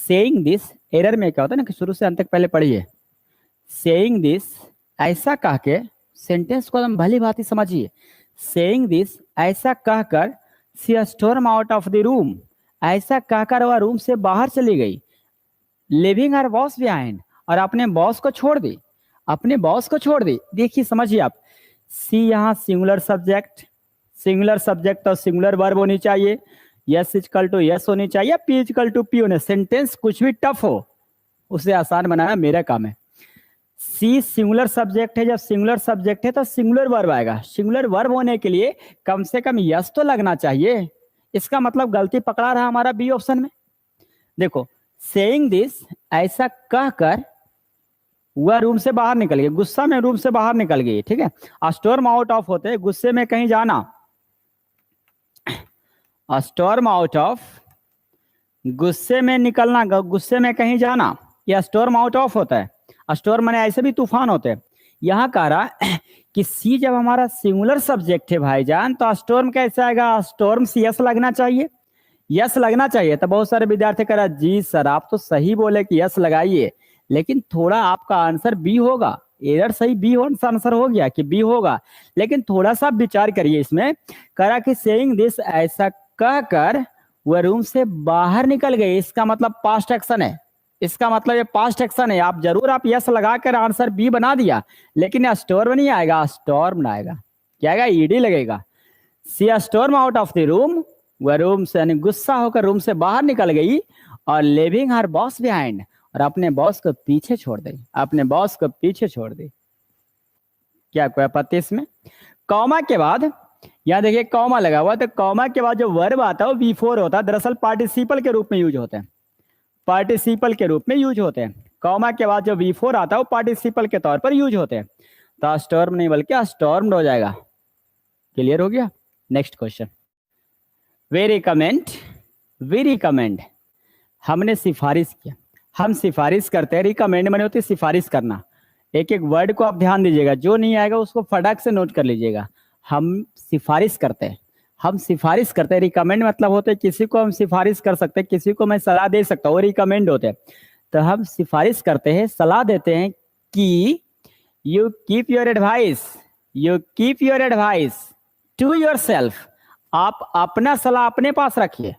Saying this, error में क्या होता है ना कि शुरू से अंत तक पहले पढ़िए। सेइंग दिस, ऐसा कह के, सेंटेंस को एकदम भली भांति समझिए। सेइंग दिस, ऐसा कहकर, she storm out of the room, ऐसा कहकर वह रूम से बाहर चली गई। लिविंग हर बॉस बिहाइंड, और अपने बॉस को छोड़ दी, अपने बॉस को छोड़ दी। देखिए समझिए आप, सी यहाँ सिंगुलर सब्जेक्ट, सिंगुलर सब्जेक्ट तो सिंगुलर वर्ब होनी चाहिए, यस इक्वल टू यस होनी चाहिए, पी इक्वल टू पी होने। सेंटेंस कुछ भी टफ हो उसे आसान बनाना मेरा काम है। सी सिंगुलर सब्जेक्ट है, जब सिंगुलर सब्जेक्ट है तो सिंगुलर वर्ब आएगा। सिंगुलर वर्ब होने के लिए कम से कम यस तो लगना चाहिए। इसका मतलब गलती पकड़ा रहा हमारा बी ऑप्शन में। देखो, सेइंग दिस, ऐसा कहकर वह रूम से बाहर निकल गई, गुस्सा में रूम से बाहर निकल गई। ठीक है, स्टॉर्म आउट ऑफ होते हैं गुस्से में कहीं जाना, स्टॉर्म आउट ऑफ गुस्से में निकलना, गुस्से में कहीं जाना, यह स्टॉर्म आउट ऑफ होता है। स्टॉर्म माने ऐसे भी तूफान होते हैं। यहाँ कह रहा कि सी जब हमारा सिंगुलर सब्जेक्ट है भाईजान, तो स्टॉर्म कैसे आएगा? स्टॉर्म सी यस लगना चाहिए, यस लगना चाहिए। तो बहुत सारे विद्यार्थी कह रहा जी सर आप तो सही बोले कि यस लगाइए, लेकिन थोड़ा आपका आंसर बी होगा। एरर सही बी आंसर हो गया कि बी होगा, लेकिन थोड़ा सा विचार करिए इसमें। करा कि सेइंग दिस, ऐसा कहकर वह रूम से बाहर निकल गई, इसका मतलब पास्ट एक्शन है, इसका मतलब ये पास्ट एक्शन है। आप जरूर आप यस लगाकर आंसर बी बना दिया, लेकिन स्टॉर्म नहीं आएगा, स्टॉर्म आएगा। क्या आएगा? ईडी लगेगा। She storm out of the room, वह रूम से यानी गुस्सा होकर रूम से बाहर निकल गई, और लिविंग हर बॉस बिहाइंड, और अपने बॉस को पीछे छोड़ दी, अपने बॉस को पीछे छोड़ दी। क्या कोई आपत्ति इसमें? कॉमा के बाद, यहाँ देखिए कॉमा लगा हुआ, तो कॉमा के बाद जो वर्ब आता है वो बी4 होता है। दरअसल पार्टिसिपल के रूप में यूज होते हैं, पार्टिसिपल के रूप में यूज होते हैं। कॉमा के बाद जो बी4 आता है वो पार्टिसिपल के तौर पर यूज होते हैं। तो स्टॉर्म नहीं बल्कि स्टॉर्म्ड हो जाएगा। क्लियर हो गया? Next question. We recommend, we recommend, हमने सिफारिश किया, हम सिफारिश करते हैं। रिकमेंड माने होती है सिफारिश करना। एक एक वर्ड को आप ध्यान दीजिएगा, जो नहीं आएगा उसको फटाक से नोट कर लीजिएगा। हम सिफारिश करते हैं, हम सिफारिश करते हैं। रिकमेंड मतलब होते हैं किसी को हम सिफारिश कर सकते हैं, किसी को मैं सलाह दे सकता हूँ, वो रिकमेंड होते हैं। तो हम सिफारिश करते हैं, सलाह देते हैं कि you keep your advice, you keep your advice to yourself, आप अपना सलाह अपने पास रखिए,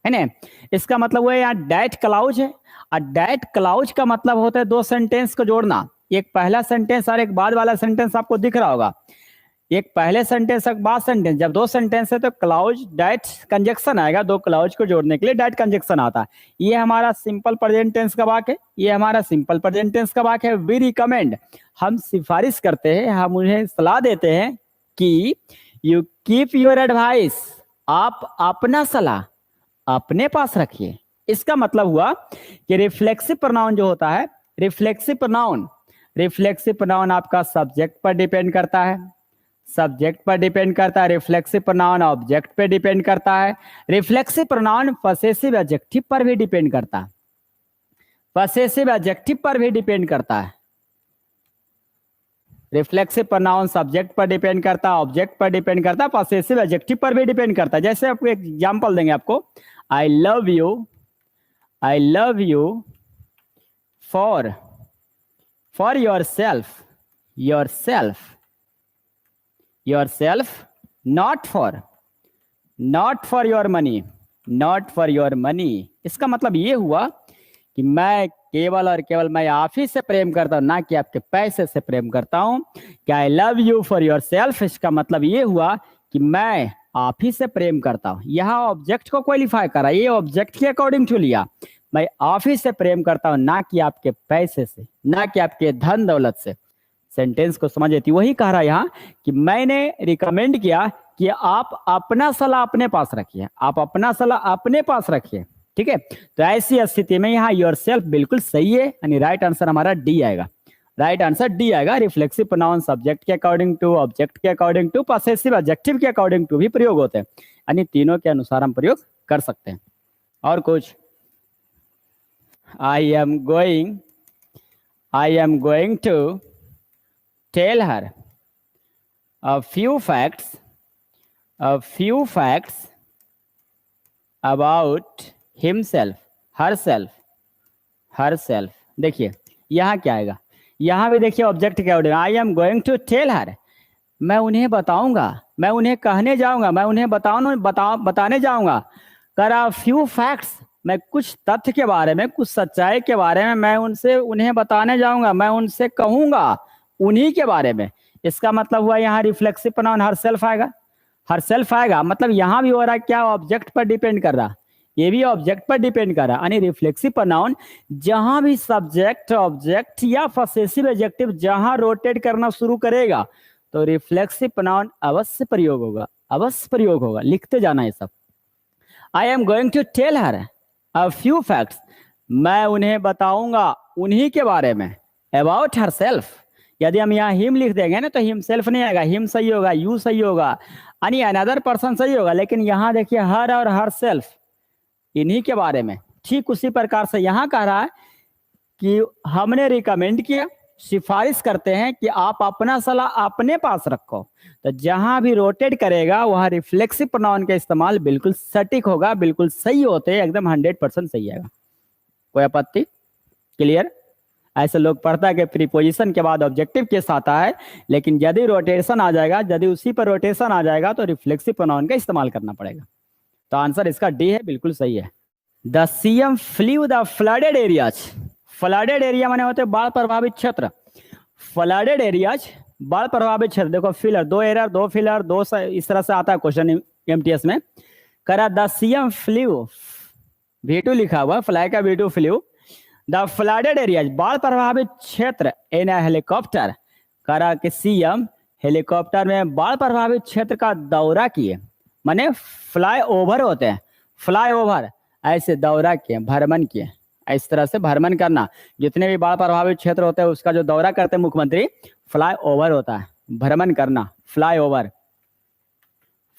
है ना। इसका मतलब वो यहाँ डैट क्लाउज है, और डैट क्लाउज का मतलब होता है दो सेंटेंस को जोड़ना। एक पहला सेंटेंस और एक बाद वाला सेंटेंस आपको दिख रहा होगा। एक पहले सेंटेंस और बाद सेंटेंस, जब दो सेंटेंस है तो क्लाउज डैट कंजक्शन आएगा। दो क्लाउज को जोड़ने के लिए डैट कंजक्शन आता है। ये हमारा सिंपल प्रेजेंट टेंस का वाक्य है, ये हमारा सिंपल प्रेजेंट टेंस का वाक्य है। वी रिकमेंड, हम सिफारिश करते हैं, हम उन्हें सलाह देते हैं कि यू कीप योर एडवाइस, आप अपना सलाह अपने पास रखिए। इसका मतलब हुआ कि रिफ्लेक्सिव प्रोनाउन जो होता है, रिफ्लेक्सिव प्रोनाउन, रिफ्लेक्सिव प्रोनाउन आपका सब्जेक्ट पर डिपेंड करता है, सब्जेक्ट पर डिपेंड करता है। रिफ्लेक्सिव प्रोनाउन ऑब्जेक्ट पे डिपेंड करता है। रिफ्लेक्सिव प्रोनाउन पॉसेसिव एडजेक्टिव पर भी डिपेंड करता है, पॉसेसिव एडजेक्टिव पर भी डिपेंड करता है। रिफ्लेक्सिव प्रोनाउन सब्जेक्ट पर डिपेंड करता है, ऑब्जेक्ट पर डिपेंड करता है, पॉसेसिव एडजेक्टिव पर भी डिपेंड करता है। जैसे आपको एग्जांपल देंगे आपको, I love you, I love you for, for your self, your self, your self, not for, not for your money, not for your money. इसका मतलब ये हुआ कि मैं केवल और केवल मैं आप ही से प्रेम करता हूं, ना कि आपके पैसे से प्रेम करता हूं। क्या I love you for your self, इसका मतलब ये हुआ कि मैं आप ही से प्रेम करता हूं। यहाँ ऑब्जेक्ट को क्वालिफाई करा, ये ऑब्जेक्ट के अकॉर्डिंग टू लिया। मैं आप ही से प्रेम करता हूं, ना कि आपके पैसे से, ना कि आपके धन दौलत से। सेंटेंस को समझ लेती, वही कह रहा है यहाँ कि मैंने रिकमेंड किया कि आप अपना सलाह अपने पास रखिए, आप अपना सलाह अपने पास रखिए। ठीक है, तो ऐसी स्थिति में यहाँ योर सेल्फ बिल्कुल सही है, यानी राइट आंसर हमारा डी आएगा। राइट आंसर डी आएगा। रिफ्लेक्सिव प्रोनाउन सब्जेक्ट के अकॉर्डिंग टू, ऑब्जेक्ट के अकॉर्डिंग टू, पॉसेसिव एडजेक्टिव के अकॉर्डिंग टू भी प्रयोग होते हैं, यानी तीनों के अनुसार हम प्रयोग कर सकते हैं। और कुछ, I am going to tell her a few facts about himself, herself, herself. देखिए यहाँ क्या आएगा, यहाँ भी देखिए ऑब्जेक्ट क्या होगा, I am going to tell her, मैं उन्हें बताऊंगा, मैं उन्हें कहने जाऊंगा, मैं उन्हें बताने जाऊंगा। कर अ फ्यू फैक्ट्स, मैं कुछ तथ्य के बारे में, कुछ सच्चाई के बारे में मैं उन्हें बताने जाऊंगा, मैं उनसे कहूंगा उन्हीं के बारे में। इसका मतलब हुआ यहाँ रिफ्लेक्सिव प्रोनाउन हर सेल्फ आएगा, हर सेल्फ आएगा, मतलब यहाँ भी हो रहा है क्या, ऑब्जेक्ट पर डिपेंड कर रहा, ये भी ऑब्जेक्ट पर डिपेंड कर रहा है। यानी रिफ्लेक्सिव प्रोनाउन जहां भी सब्जेक्ट ऑब्जेक्ट या पसेसिव एडजेक्टिव जहां रोटेट करना शुरू करेगा तो रिफ्लेक्सिव प्रोनाउन अवश्य प्रयोग होगा, अवश्य प्रयोग होगा। लिखते जाना ये सब। I am going to tell her a few facts, मैं उन्हें बताऊंगा उन्हीं के बारे में। अबाउट हर सेल्फ, यदि हम यहाँ हिम लिख देंगे ना तो हिम सेल्फ नहीं आएगा, हिम सही होगा, यू सही होगा, यानी अनदर पर्सन सही होगा। लेकिन यहाँ देखिए हर और हर सेल्फ इन्हीं के बारे में। ठीक उसी प्रकार से यहाँ कह रहा है कि हमने रिकमेंड किया, सिफारिश करते हैं कि आप अपना सलाह अपने पास रखो। तो जहां भी रोटेट करेगा वहां रिफ्लेक्सिव प्रोनाउन का इस्तेमाल बिल्कुल सटीक होगा, बिल्कुल सही होते हैं, एकदम 100% सही आएगा। कोई आपत्ति? क्लियर? ऐसे लोग पढ़ता है कि प्रीपोजिशन के बाद ऑब्जेक्टिव केस आता है, लेकिन यदि रोटेशन आ जाएगा, यदि उसी पर रोटेशन आ जाएगा तो रिफ्लेक्सिव प्रोनाउन का इस्तेमाल करना पड़ेगा। तो आंसर इसका डी है, बिल्कुल सही है। The CM fled the flooded areas, flooded area माने होते बाढ़ प्रभावित क्षेत्र, फ्लडेड एरियाज बाढ़ प्रभावित क्षेत्र। देखो फिलर, दो एरर, दो फिलर, दो इस तरह से आता है क्वेश्चन एमटीएस में। करा द सीएम फ्लीव, V2 लिखा हुआ, फ्लाई का V2 flew the flooded areas बाढ़ प्रभावित क्षेत्र इन हेलीकॉप्टर। करा कि सीएम हेलीकॉप्टर में बाढ़ प्रभावित क्षेत्र का दौरा किए, माने फ्लाई ओवर होते हैं, फ्लाई ओवर ऐसे दौरा किए, भ्रमण किए, इस तरह से भ्रमण करना। जितने भी बाढ़ प्रभावित क्षेत्र होते हैं उसका जो दौरा करते हैं मुख्यमंत्री, फ्लाई ओवर होता है, भ्रमण करना, फ्लाई ओवर,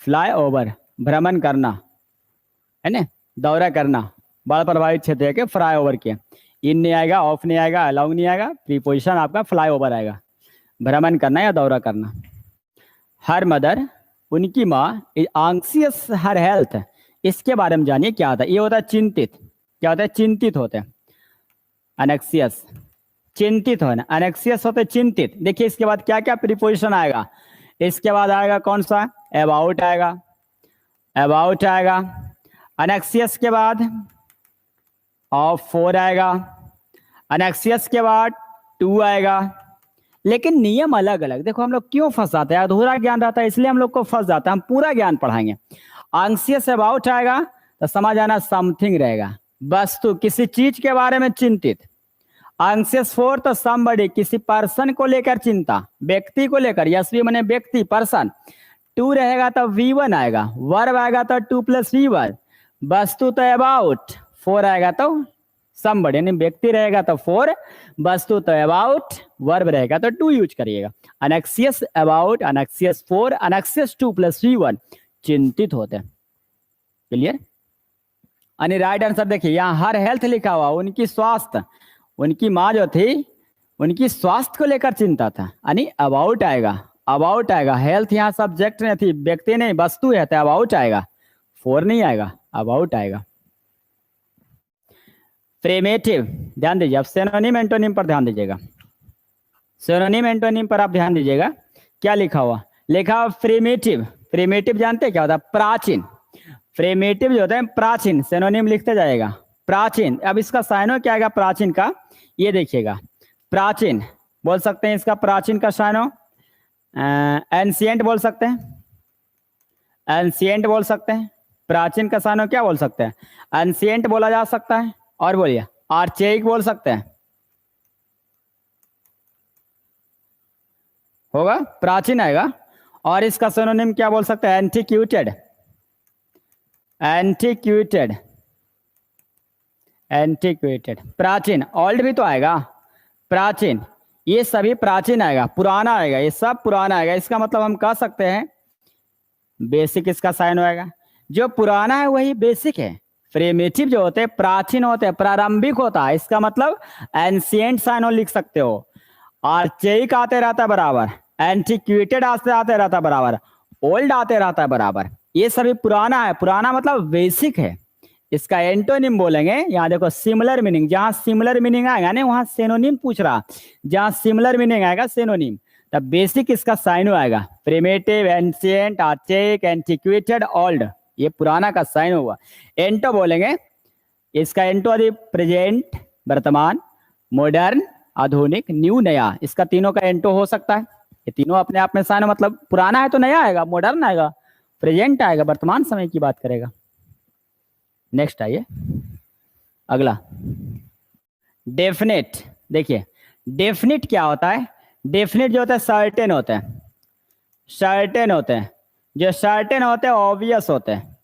फ्लाई ओवर भ्रमण करना है ना, दौरा करना, बाढ़ प्रभावित क्षेत्र के फ्लाई ओवर किए। इन नहीं आएगा, ऑफ नहीं आएगा, अलाउ नहीं आएगा, प्रीपोजिशन आपका फ्लाई ओवर आएगा, भ्रमण करना या दौरा करना। हर मदर, उनकी माँ, एंग्जियस हर हेल्थ, इसके बारे में जानिए क्या होता है। ये होता है चिंतित, क्या होता है, चिंतित होते हैं, एनेक्सियस, चिंतित होना, एनेक्सियस होते चिंतित। देखिए इसके बाद क्या क्या प्रीपोजिशन आएगा, इसके बाद आएगा कौन सा, अबाउट आएगा, अबाउट आएगा, एनेक्सियस के बाद ऑफ 4 आएगा, एनेक्सियस के बाद 2 आएगा। लेकिन नियम अलग अलग। देखो हम लोग क्यों फंस जाते हैं, अधूरा ज्ञान रहता है इसलिए हम लोग को फंस जाता है, हम पूरा ज्ञान पढ़ाएंगे। एंग्जियस अबाउट आएगा तो समझ आना समथिंग रहेगा, वस्तु, किसी चीज के बारे में चिंतित। एंग्जियस 4 तो समबडी, किसी पर्सन को लेकर चिंता, व्यक्ति को लेकर, यशवी माने व्यक्ति, पर्सन। 2 रहेगा तो V1 आएगा, वर्ब आएगा तो 2 + V1, वस्तु तो अबाउट, 4 आएगा तो समबडी, यानी व्यक्ति रहेगा तो 4, वस्तु तो अबाउट, वर्ब रहेगा तो 2 यूज करिएगा। एनेक्सियस अबाउट, एनेक्सियस 4, एनेक्सियस 2 + V1, चिंतित होते हैं। क्लियर? यानी राइट आंसर देखिए यहाँ हर हेल्थ लिखा हुआ, उनकी स्वास्थ्य, उनकी माँ जो थी उनकी स्वास्थ्य को लेकर चिंता था, यानी अबाउट आएगा, अबाउट आएगा। हेल्थ यहाँ सब्जेक्ट नहीं थी, व्यक्ति नहीं, वस्तु है, तो अबाउट आएगा, 4 नहीं आएगा, अबाउट आएगा। प्रिमिटिव, ध्यान दीजिए, अब सिनोनिम एंटोनिम पर ध्यान दीजिएगा, सिनोनिम एंटोनिम पर आप ध्यान दीजिएगा। क्या लिखा हुआ, लिखा हुआ प्रिमिटिव। प्रिमिटिव जानते हैं क्या होता है, प्राचीन। प्रिमिटिव जो होता है प्राचीन, सिनोनिम लिखते जाएगा, प्राचीन। अब इसका साइनो क्या आएगा प्राचीन का, ये देखिएगा, प्राचीन बोल सकते हैं इसका, प्राचीन का साइनो एंशिएंट बोल सकते हैं, एंशिएंट बोल सकते हैं। प्राचीन का साइनो क्या बोल सकते हैं, एंशिएंट बोला जा सकता है, और बोलिए आर्चेइक बोल सकते हैं, होगा, प्राचीन आएगा। और इसका सिनोनिम क्या बोल सकते हैं, एंटीक्यूटेड, एंटीक्यूटेड, एंटीक्यूटेड, प्राचीन। ओल्ड भी तो आएगा, प्राचीन, ये सभी प्राचीन आएगा, पुराना आएगा, ये सब पुराना आएगा। इसका मतलब हम कह सकते हैं बेसिक इसका साइन आएगा, जो पुराना है वही बेसिक है। प्रिमिटिव जो होते हैं प्राचीन होते हैं, प्रारंभिक होता है, इसका मतलब एंशिएंट साइनो लिख सकते हो। आर्चेइक आते रहता है बराबर, एंटीक्यूटेड आते रहता है बराबर, ओल्ड आते रहता है बराबर, ये सभी पुराना है। पुराना मतलब बेसिक है, इसका एंटोनिम बोलेंगे। यहाँ देखो सिमिलर मीनिंग, जहां सिमिलर मीनिंग आएगा ना वहां सेनोनिम पूछ रहा, जहां सिमिलर मीनिंग आएगा सेनोनिम, तब बेसिक इसका साइनो आएगा। प्रिमिटिव, एंशिएंट, आर्चेक, एंटिक्वेटेड, ओल्ड, ये पुराना का साइन हुआ। एंटो बोलेंगे, इसका एंटो आदि प्रेजेंट वर्तमान, मॉडर्न आधुनिक, न्यू नया, इसका तीनों का एंटो हो सकता है। ये तीनों अपने आप में साइन, मतलब पुराना है तो नया आएगा, मॉडर्न आएगा, प्रेजेंट आएगा, वर्तमान समय की बात करेगा। नेक्स्ट आइए अगला, डेफिनेट। देखिए डेफिनेट क्या होता है? डेफिनेट जो होता है सर्टेन होते हैं, सर्टेन होते हैं। जो सर्टेन होते हैं ऑब्वियस होते हैं।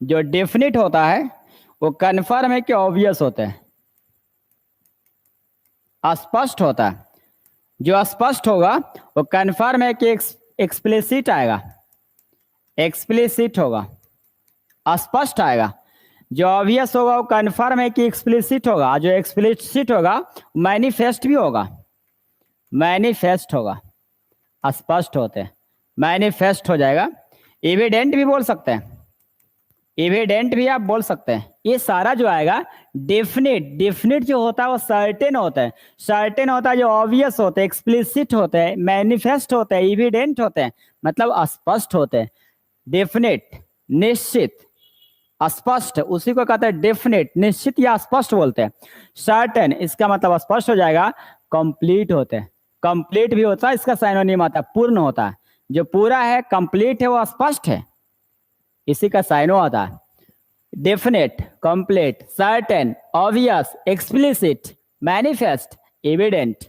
जो डेफिनेट होता है वो कन्फर्म है कि ऑब्वियस होते हैं, स्पष्ट होता है। जो स्पष्ट होगा वो कन्फर्म है कि एक्सप्लिसिट आएगा, एक्सप्लिसिट होगा, स्पष्ट आएगा। जो ऑब्वियस होगा वो कन्फर्म है कि एक्सप्लिसिट होगा। जो एक्सप्लिसिट होगा मैनिफेस्ट भी होगा, मैनिफेस्ट होगा, स्पष्ट होते हैं, मैनिफेस्ट हो जाएगा। एविडेंट भी बोल सकते हैं, एविडेंट भी आप बोल सकते हैं। ये सारा जो आएगा डेफिनेट, डेफिनेट जो होता है वो सर्टेन होता है, सर्टेन होता है, जो ऑब्वियस होते हैं, एक्सप्लिसिट होते हैं, मैनिफेस्ट होते हैं, एविडेंट होते हैं, मतलब स्पष्ट होते हैं। डेफिनेट निश्चित, स्पष्ट, उसी को कहते हैं डेफिनेट, निश्चित या स्पष्ट बोलते हैं। सर्टेन इसका मतलब स्पष्ट हो जाएगा। कंप्लीट होते हैं, कंप्लीट भी होता है, इसका साइनोनिम आता है पूर्ण होता है। जो पूरा है, कंप्लीट है, वो स्पष्ट है, इसी का साइनो आता है। Definite, complete, certain, obvious, explicit, manifest, evident,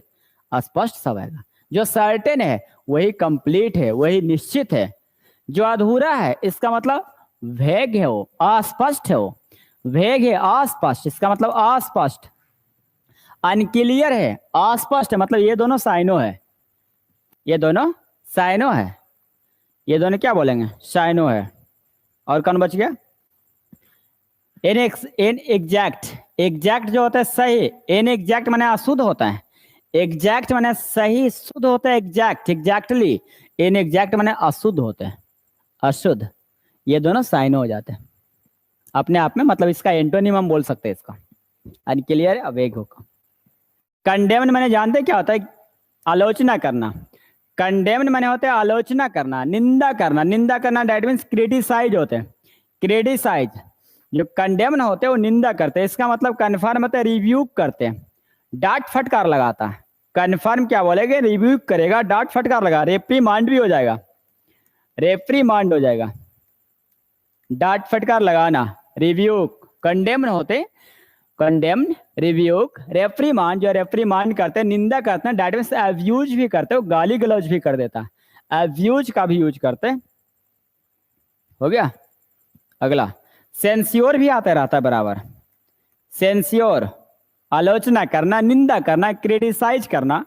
स्पष्ट सब आएगा। जो सर्टेन है वही कंप्लीट है, वही निश्चित है। जो अधूरा है इसका मतलब वेग है, वो अस्पष्ट है, वो वेग है, अस्पष्ट, इसका मतलब अस्पष्ट। अनक्लियर है, अस्पष्ट है, मतलब ये दोनों साइनो है, ये दोनों साइनो है, ये दोनों क्या बोलेंगे? साइनो है। और कौन बच गया? इन एग्जैक्ट, एग्जैक्ट जो होता है सही, इन एग्जैक्ट माने अशुद्ध होता है, एग्जैक्ट माने सही, शुद्ध होता है एग्जैक्ट, एग्जैक्टली। इन एग्जैक्ट माने अशुद्ध होते हैं, अशुद्ध। ये दोनों साइन हो जाते हैं अपने आप में, मतलब इसका एंटोनिम हम बोल सकते हैं इसका। अनक्लियर, अवेग होगा। कंडेम्ड माने जानते हैं क्या होता है? आलोचना करना। कंडेम्ड माने होते हैं आलोचना करना, निंदा करना। निंदा करना दैट मीन्स क्रिटिसाइज होते हैं, क्रिटिसाइज। जो कंडेम्ड होते हैं वो निंदा करते हैं, इसका मतलब कन्फर्म होता है, रिव्यू करते हैं, डांट फटकार लगाता है। कन्फर्म क्या बोलेगे? रिव्यू करेगा, डांट फटकार लगा, रेप्रीमांड भी हो जाएगा, रेप्रीमांड हो जाएगा, डांट फटकार लगाना, रिव्यू। कंडेम्ड होते, कंडेम्ड, रिव्यूक, रेप्रीमांड, जो रेप्रीमांड करते हैं, निंदा करते हैं, दैट मींस अब्यूज भी करते हो, गाली गलौज भी कर देता है, अब्यूज का भी यूज करते हैं। हो गया। अगला सेंस्योर भी आता रहता है बराबर। सेंस्योर आलोचना करना, निंदा करना, क्रिटिसाइज करना।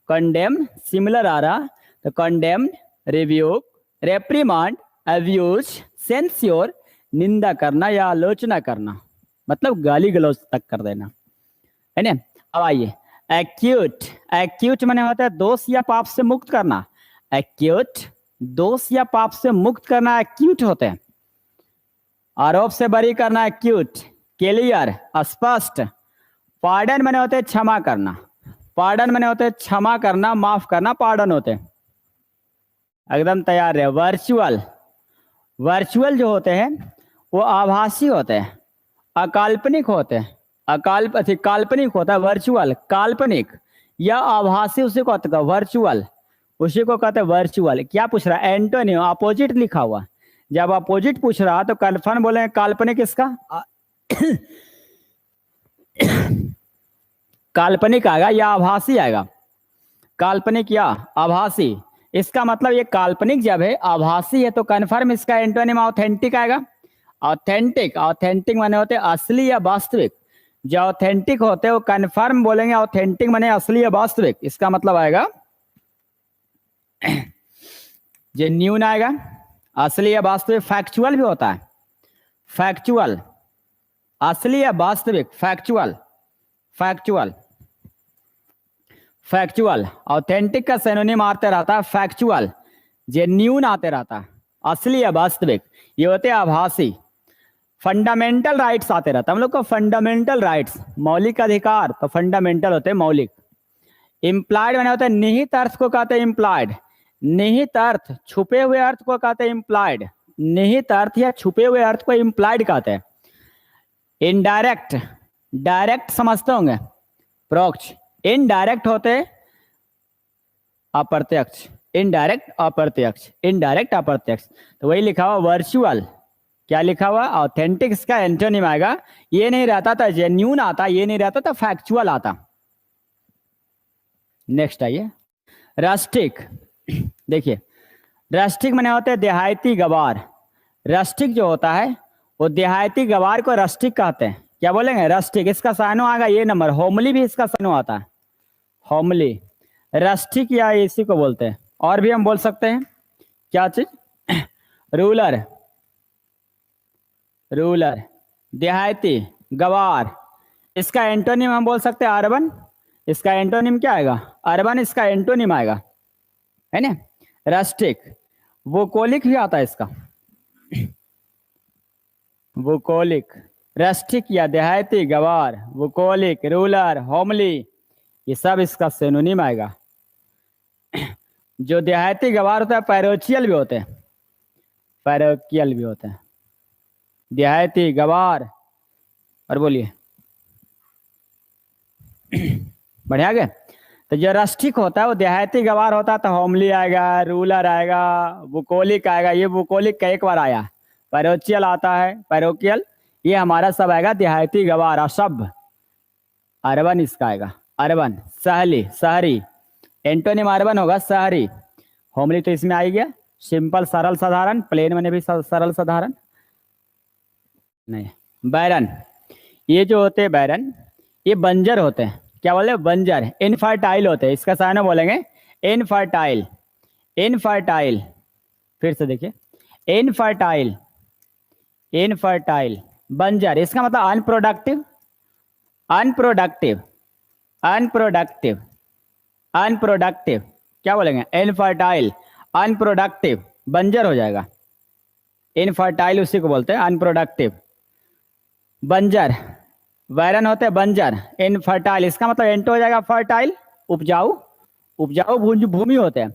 कंडेम सिमिलर आ रहा तो condemn, rebuke, reprimand, abuse, censure, निंदा करना या आलोचना करना, मतलब गाली गलौज तक कर देना, है ना। अब आइए एक्यूट। एक्यूट माने होता है दोष या पाप से मुक्त करना। एक्यूट दोष या पाप से मुक्त करना एक्यूट होते हैं। आरोप से बरी करना एक्यूट। क्लियर स्पष्ट। पार्डन माने होते हैं क्षमा करना। पार्डन माने होते हैं क्षमा करना, माफ करना, पार्डन होते हैं। एकदम तैयार है। वर्चुअल, वर्चुअल जो होते हैं वो आभासी होते हैं, अकाल्पनिक होते हैं। काल्पनिक होता है वर्चुअल, काल्पनिक या आभासी, उसी को कहते हैं वर्चुअल, उसी को कहते हैं वर्चुअल। क्या पूछ रहा है? एंटोनिम, अपोजिट लिखा हुआ। जब अपोजिट पूछ रहा तो कन्फर्म बोले काल्पनिक, इसका काल्पनिक आएगा या आभासी आएगा, काल्पनिक या आभासी। इसका मतलब ये काल्पनिक जब है, आभासी है, तो कन्फर्म इसका एंटोनिम ऑथेंटिक आएगा। ऑथेंटिक, ऑथेंटिक माने होते हैं असली या वास्तविक। जो ऑथेंटिक होते हैं वो कन्फर्म बोलेंगे, ऑथेंटिक माने असली या वास्तविक। इसका मतलब आएगा जेन्युइन आएगा, असली या वास्तविक। फैक्चुअल भी होता है, फैक्चुअल, असली या वास्तविक, फैक्चुअल, फैक्चुअल, फैक्चुअल। ऑथेंटिक का सिनोनिम आते रहता है फैक्चुअल, जेन्युइन आते रहता है, असली या वास्तविक। ये होते हैं आभासी। फंडामेंटल राइट्स आते रहता है हम लोग को, फंडामेंटल राइट्स, मौलिक अधिकार, तो फंडामेंटल होते हैं मौलिक। इम्प्लाइड मैंने होता है निहित अर्थ को कहते हैं इम्प्लाइड, निहित अर्थ, छुपे हुए अर्थ को कहते हैं इम्प्लाइड, निहित अर्थ या छुपे हुए अर्थ को इम्प्लाइड कहते हैं। इनडायरेक्ट, डायरेक्ट समझते होंगे, प्रोक्ष। इनडायरेक्ट होते अप्रत्यक्ष, इनडायरेक्ट अप्रत्यक्ष, इनडायरेक्ट अप्रत्यक्ष। तो वही लिखा हुआ वर्चुअल, क्या लिखा हुआ, ऑथेंटिक इसका एंटोनिम आएगा। ये नहीं रहता था जेन्यून आता, ये नहीं रहता था फैक्चुअल आता। नेक्स्ट आइए, रस्टिक। देखिए रस्टिक माने होते हैं देहाती गवार। रस्टिक जो होता है वो देहाती गवार को रस्टिक कहते हैं। क्या बोलेंगे, रस्टिक। इसका साइनो आएगा ये नंबर, होमली भी इसका साइनो आता है, होमली। रस्टिक या इसी को बोलते हैं। और भी हम बोल सकते हैं क्या चीज, रूलर, रूलर, देहाती, गवार। इसका एंटोनिम हम बोल सकते हैं अर्बन। इसका एंटोनिम क्या आएगा, अर्बन, इसका एंटोनिम आएगा, है ना, रस्टिक। वोकोलिक भी आता है इसका, वोकोलिक। रस्टिक या देहाती, गवार, वोकोलिक, रूलर, होमली, ये सब इसका सिनोनिम आएगा। जो देहाती गवार होता है पैरोचियल भी होते हैं, पैरोकियल भी होते हैं, देहाती गवार। और बोलिए बढ़िया गए। तो जो रस्टिक होता है वो देहाती गवार होता है, तो होमली आएगा, रूलर आएगा, बुकोलिक आएगा। ये बुकोलिक का एक बार आया, पैरोचियल आता है, पैरोकियल, ये हमारा सब आएगा देहाती गवार। असभ, अर्बन इसका आएगा, अर्बन, सहली, शहरी, एंटोनिम अर्बन होगा, शहरी। होमली तो इसमें आ गया, सिंपल, सरल, साधारण। प्लेन मैंने भी सरल साधारण नहीं। बैरन, ये जो होते हैं बैरन, ये बंजर होते हैं। क्या बोले, बंजर, इनफर्टाइल होते हैं। इसका साइनो बोलेंगे इनफर्टाइल, इनफर्टाइल। फिर से देखिए, इनफर्टाइल, इनफर्टाइल, बंजर। इसका मतलब अनप्रोडक्टिव, अनप्रोडक्टिव, अनप्रोडक्टिव, अनप्रोडक्टिव। क्या बोलेंगे, इनफर्टाइल, अनप्रोडक्टिव, बंजर हो जाएगा। इनफर्टाइल उसी को बोलते हैं, अनप्रोडक्टिव, बंजर। बैरन होते हैं बंजर, इनफर्टाइल। इसका मतलब एंटो हो जाएगा फर्टाइल, उपजाऊ, उपजाऊ भूमि होते हैं।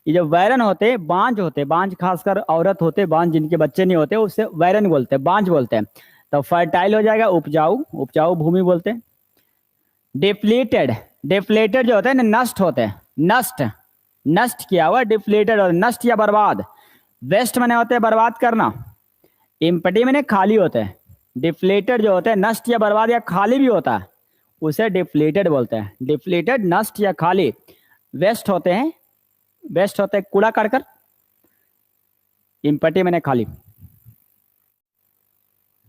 ये जो बैरन होते हैं बांझ होते हैं, बांझ खासकर औरत होते हैं बांझ, जिनके बच्चे नहीं होते उससे बैरन बोलते हैं, बांझ बोलते हैं। तो फर्टाइल हो जाएगा उपजाऊ, उपजाऊ भूमि बोलते हैं। डिप्लीटेड, डिप्लीटेड जो होते हैं ना नष्ट होते हैं, नष्ट, नष्ट किया हुआ, डिप्लीटेड और नष्ट या बर्बाद। वेस्ट मैंने होते हैं बर्बाद करना, इम्पटी मैंने खाली होते हैं। डिप्लीटेड जो होते हैं नष्ट या बर्बाद या खाली भी होता है, उसे डिप्लीटेड बोलते हैं। डिप्लीटेड, नष्ट या खाली। वेस्ट होते हैं, वेस्ट होते हैं कूड़ा करकट, इम्पटी मैंने खाली।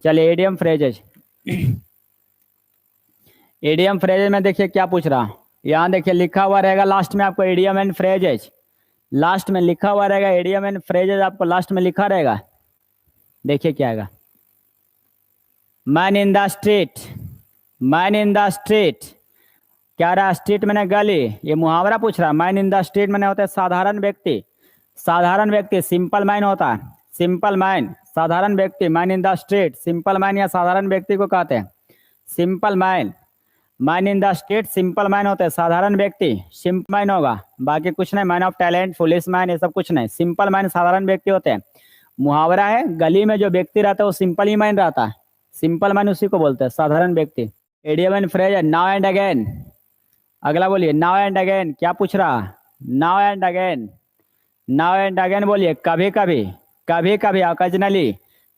चलिए एडियम फ्रेजेज। एडियम फ्रेजेज में देखिए क्या पूछ रहा, यहाँ देखिए लिखा हुआ रहेगा लास्ट में आपको एडियम एंड फ्रेजेज, लास्ट में लिखा हुआ रहेगा एडियम एंड फ्रेजेज, आपको लास्ट में लिखा रहेगा। देखिए क्या आएगा, man in the street, man in the street. क्या रहा, स्ट्रीट मैंने गली, ये मुहावरा पूछ रहा। मैन इन द स्ट्रीट मैंने होता है साधारण व्यक्ति, साधारण व्यक्ति, सिंपल मैन होता है, सिंपल मैन, साधारण व्यक्ति। Man in the street, simple man या साधारण व्यक्ति को कहते हैं simple man. Man in the street, simple man होते हैं, साधारण व्यक्ति, सिंपल मैन होगा, बाकी कुछ नहीं। Man of talent, police man, ये सब कुछ नहीं। सिंपल मैन साधारण व्यक्ति होते हैं। मुहावरा है, गली में जो व्यक्ति रहता है वो सिंपल ही मैन रहता है, सिंपल मैन उसी को बोलते हैं, साधारण व्यक्ति। Idiom and phrase, now and again. अगला बोलिए, नाउ एंड अगेन। क्या पूछ रहा, now and again, now and again बोलिए। कभी कभी, कभी कभी, ऑकेजनली,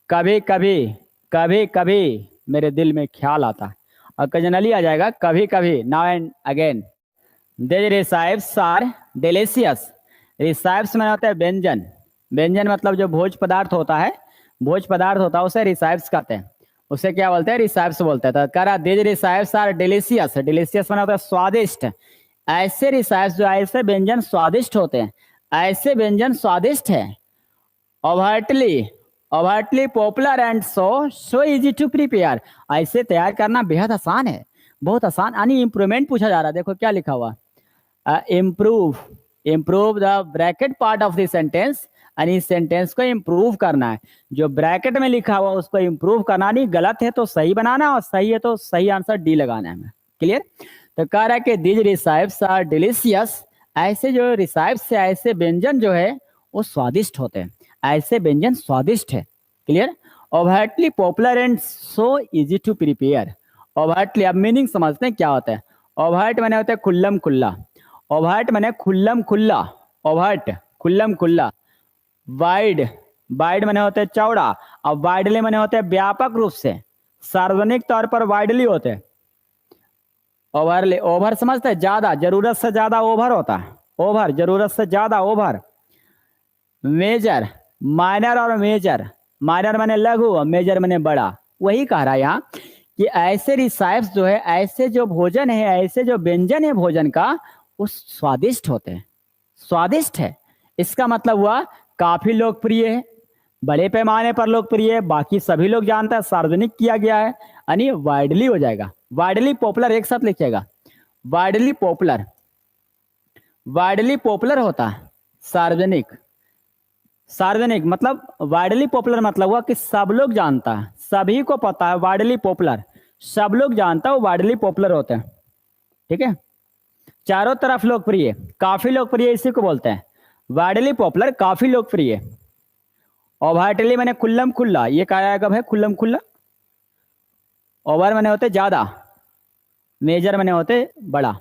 कभी कभी, कभी कभी मेरे दिल में ख्याल आता है, ऑकेजनली आ जाएगा, कभी कभी, now and again. They recipes are delicious. Recipes में होता है व्यंजन, व्यंजन मतलब जो भोज पदार्थ होता है, भोज पदार्थ होता है उसे रिसाइव्स कहते हैं, उसे क्या बोलते हैं, रिसाइव्स बोलते हैं। तो कह रहा दीज रिसाइव्स आर डिलीशियस, डिलीशियस माना होता है स्वादिष्ट। ऐसे रिसाइव्स जो ऐसे व्यंजन स्वादिष्ट होते हैं, ऐसे व्यंजन स्वादिष्ट है। Overtly, overtly popular and so easy to prepare. ऐसे तैयार करना बेहद आसान है, बहुत आसान। यानी इंप्रूवमेंट पूछा जा रहा है। देखो क्या लिखा हुआ, improve, improve the bracket part of the sentence, यानी इस सेंटेंस को इम्प्रूव करना है, जो ब्रैकेट में लिखा हुआ उसको इम्प्रूव करना नहीं, गलत है तो सही बनाना और सही है तो सही आंसर डी लगाना है हमें। क्लियर? तो कह रहा है कि दीज रिसाइप्स आर डिलीशियस, ऐसे जो रिसाइप्स है, ऐसे व्यंजन जो है वो स्वादिष्ट होते हैं, ऐसे व्यंजन स्वादिष्ट है। Clear? Overtly popular and so easy to prepare. Overtly, अब मीनिंग समझते हैं क्या होता है। ओवरट मैंने होता है खुल्लम खुल्ला, ओवरट मैंने खुल्लम खुल्ला, ओवरट खुल्लम खुल्ला। वाइड, वाइड मैंने होते हैं चौड़ा, और वाइडली मैंने होते हैं व्यापक रूप से, सार्वजनिक तौर पर वाइडली होते हैं। ओवरली, ओवर समझते हैं ज्यादा, जरूरत से ज्यादा ओवर होता है, ओवर जरूरत से ज्यादा ओवर। मेजर, माइनर और मेजर, माइनर मैंने लघु और मेजर मैंने बड़ा। वही कह रहा है यहाँ कि ऐसे रिसाइप्स जो है, ऐसे जो भोजन है, ऐसे जो व्यंजन है भोजन का, वो स्वादिष्ट होते हैं, स्वादिष्ट है। इसका मतलब हुआ काफी लोकप्रिय है, बड़े पैमाने पर लोकप्रिय है, बाकी सभी लोग जानते हैं, सार्वजनिक किया गया है, यानी वाइडली हो जाएगा। वाइडली पॉपुलर एक साथ लिखिएगा, वाइडली पॉपुलर, वाइडली पॉपुलर होता है सार्वजनिक, सार्वजनिक मतलब वाइडली पॉपुलर मतलब हुआ कि सब लोग जानता है, सभी को पता है, वाइडली पॉपुलर सब लोग जानता है, वाइडली पॉपुलर होते हैं। ठीक है? चारों तरफ लोकप्रिय, काफी लोकप्रिय इसी को बोलते हैं, वाइडली पॉपुलर काफी लोकप्रिय। ओवरटली मैंने खुल्लम खुल्ला, ये क्या आएगा भाई, खुल्लम खुल्ला। ओवर मैंने होते ज्यादा, मेजर मैंने होते बड़ा।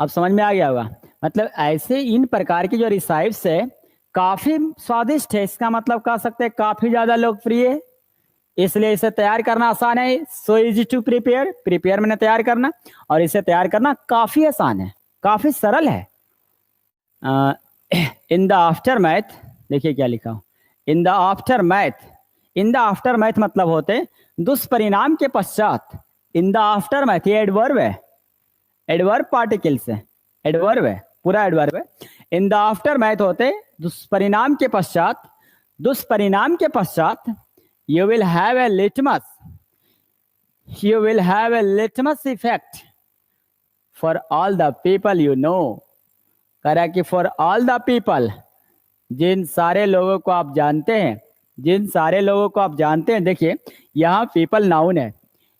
अब समझ में आ गया होगा। मतलब ऐसे इन प्रकार की जो रिसाइप्स है काफी स्वादिष्ट है, इसका मतलब कह सकते हैं काफी ज्यादा लोकप्रिय है, इसलिए इसे तैयार करना आसान है। So easy to prepare, prepare मैंने तैयार करना, और इसे तैयार करना काफी आसान है, काफी सरल है। इन द आफ्टर मैथ, देखिए क्या लिखा हो, in the after math, in the after math मतलब होते दुष्परिणाम के पश्चात। इन द आफ्टर मैथ, ये एडवर्ब है, एडवर्ब पार्टिकल्स है, एडवर्ब है, पूरा एडवर्ब है। इन द आफ्टर मैथ होते दुष्परिणाम के पश्चात, दुष्परिणाम के पश्चात। You will have a litmus, you will have a litmus effect for all the people you no. कह रहा है कि फॉर ऑल द पीपल, जिन सारे लोगों को आप जानते हैं, जिन सारे लोगों को आप जानते हैं। देखिए यहाँ पीपल नाउन है,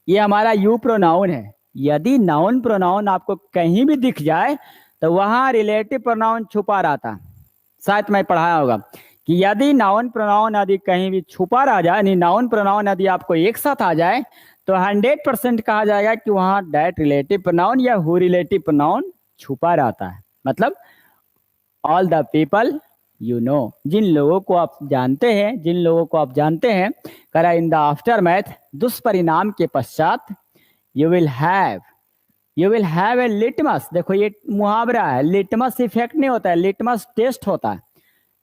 ये हमारा यू प्रोनाउन है। यदि नाउन प्रोनाउन आपको कहीं भी दिख जाए तो वहां रिलेटिव प्रोनाउन छुपा रहता है, शायद मैं पढ़ाया होगा कि यदि नाउन प्रोनाउन यदि कहीं भी छुपा रह जाए, यानी नाउन प्रोनाउन यदि आपको एक साथ आ जाए तो 100% कहा जाएगा कि वहां डेट रिलेटिव प्रोनाउन या हु रिलेटिव प्रोनाउन छुपा रहता है। मतलब all the people you know, जिन लोगों को आप जानते हैं, जिन लोगों को आप जानते हैं। करा इन द आफ्टर मैथ, दुष्परिणाम के पश्चात। You will have, you will have a litmus, देखो ये मुहावरा है, लिटमस इफेक्ट नहीं होता है, लिटमस टेस्ट होता है,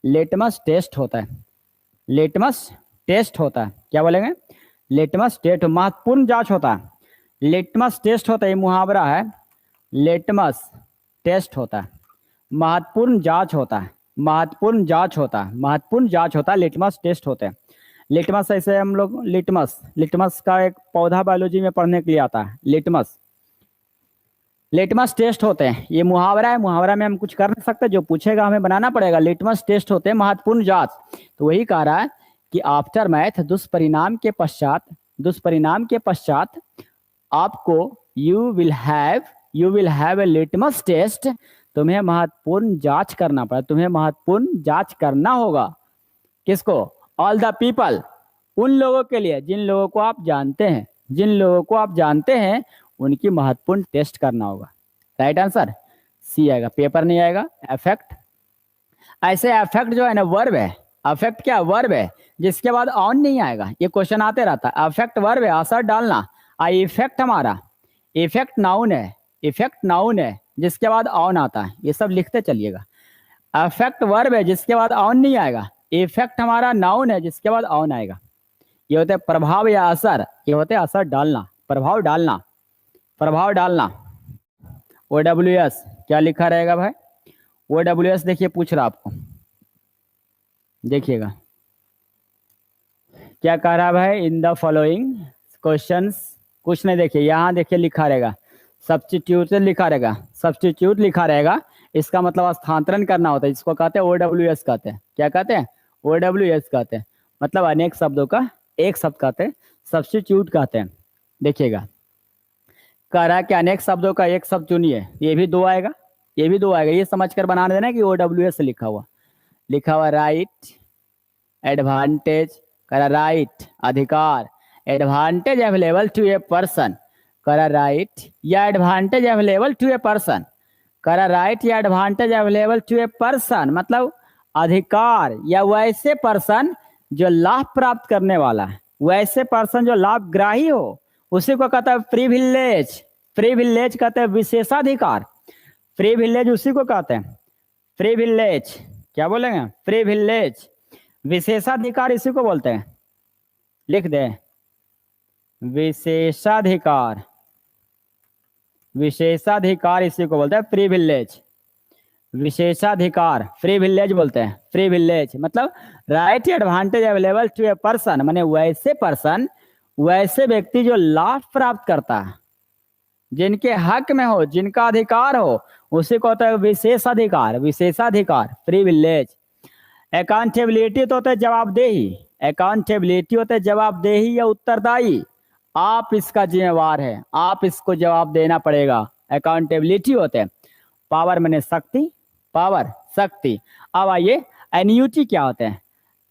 लिटमस टेस्ट होता है, लिटमस टेस्ट होता है। क्या बोलेंगे? लिटमस टेस्ट, महत्वपूर्ण जांच होता है, लिटमस टेस्ट होता है, ये मुहावरा है, लिटमस टेस्ट होता है, महत्वपूर्ण जांच होता है, महत्वपूर्ण जांच होता है, महत्वपूर्ण जांच होता है, लिटमस टेस्ट होते हैं। लिटमस ऐसे हम लोग, लिटमस, लिटमस का एक पौधा बायोलॉजी में पढ़ने के लिए आता है, लिटमस, लिटमस टेस्ट होते हैं। ये मुहावरा है, मुहावरा में हम कुछ कर नहीं सकते, जो पूछेगा हमें बनाना पड़ेगा। लिटमस टेस्ट होते हैं, महत्वपूर्ण जांच। तो वही कह रहा है कि आफ्टर मैथ, दुष्परिणाम के पश्चात, दुष्परिणाम के पश्चात आपको you will have a litmus test, तुम्हें महत्वपूर्ण जांच करना पड़ा, तुम्हें महत्वपूर्ण जांच करना होगा। किसको? ऑल द पीपल, उन लोगों के लिए जिन लोगों को आप जानते हैं, जिन लोगों को आप जानते हैं उनकी महत्वपूर्ण टेस्ट करना होगा। राइट आंसर सी आएगा, पेपर नहीं आएगा। अफेक्ट, ऐसे अफेक्ट जो है ना वर्ब है, अफेक्ट क्या वर्ब है जिसके बाद ऑन नहीं आएगा, ये क्वेश्चन आते रहता है। अफेक्ट वर्ब है, असर डालना। इफेक्ट हमारा, इफेक्ट नाउन है, इफेक्ट नाउन है जिसके बाद ऑन आता है, ये सब लिखते चलिएगा। अफेक्ट वर्ब है जिसके बाद ऑन नहीं आएगा, इफेक्ट हमारा नाउन है जिसके बाद ऑन आएगा। ये होते हैं प्रभाव या असर, ये होते हैं असर डालना, प्रभाव डालना, प्रभाव डालना। OWS क्या लिखा रहेगा भाई? OWS देखिए पूछ रहा आपको, देखिएगा क्या कह रहा है भाई। इन द फॉलोइंग क्वेश्चंस, कुछ नहीं, देखिए यहाँ देखिए लिखा रहेगा सब्स्टिट्यूट लिखा रहेगा, सब्स्टिट्यूट लिखा रहेगा। इसका मतलब स्थानांतरण करना होता है, जिसको कहते हैं OWS कहते हैं। क्या कहते हैं? OWS कहते हैं, मतलब अनेक शब्दों का एक शब्द कहते हैं, सब्स्टिट्यूट कहते हैं। देखिएगा, कह रहा है कि अनेक शब्दों का एक शब्द चुनिए, ये भी दो आएगा, ये भी दो आएगा, ये समझ कर बना देना कि OWS लिखा हुआ राइट, एडवांटेज, कह रहा राइट, अधिकार, advantage available to a person, कह रहा राइट या advantage available to a person, कह रहा राइट या advantage available to a person, मतलब अधिकार या वैसे पर्सन जो लाभ प्राप्त करने वाला है, वैसे पर्सन जो लाभग्राही हो, उसी को कहता है प्रिविलेज। प्रिविलेज कहते हैं विशेषाधिकार, प्रिविलेज उसी को कहते हैं, प्रिविलेज, क्या बोलेंगे, प्रिविलेज, विशेषाधिकार इसी को बोलते हैं, लिख दे, विशेषाधिकार, विशेषाधिकार इसी को बोलते हैं प्रिविलेज, विशेषाधिकार प्रिविलेज बोलते हैं, प्रिविलेज मतलब right advantage available to a person, माने वैसे पर्सन, वैसे व्यक्ति जो लाभ प्राप्त करता है, जिनके हक में हो, जिनका अधिकार हो, उसी को होता है विशेषाधिकार, विशेषाधिकार प्रिविलेज। अकाउंटेबिलिटी तो होता है जवाबदेही, अकाउंटेबिलिटी होता है जवाबदेही या उत्तरदायी, आप इसका जिम्मेवार है, आप इसको जवाब देना पड़ेगा, अकाउंटेबिलिटी होते हैं। पावर मैंने शक्ति, पावर शक्ति। अब आइए एन्युटी क्या होते हैं,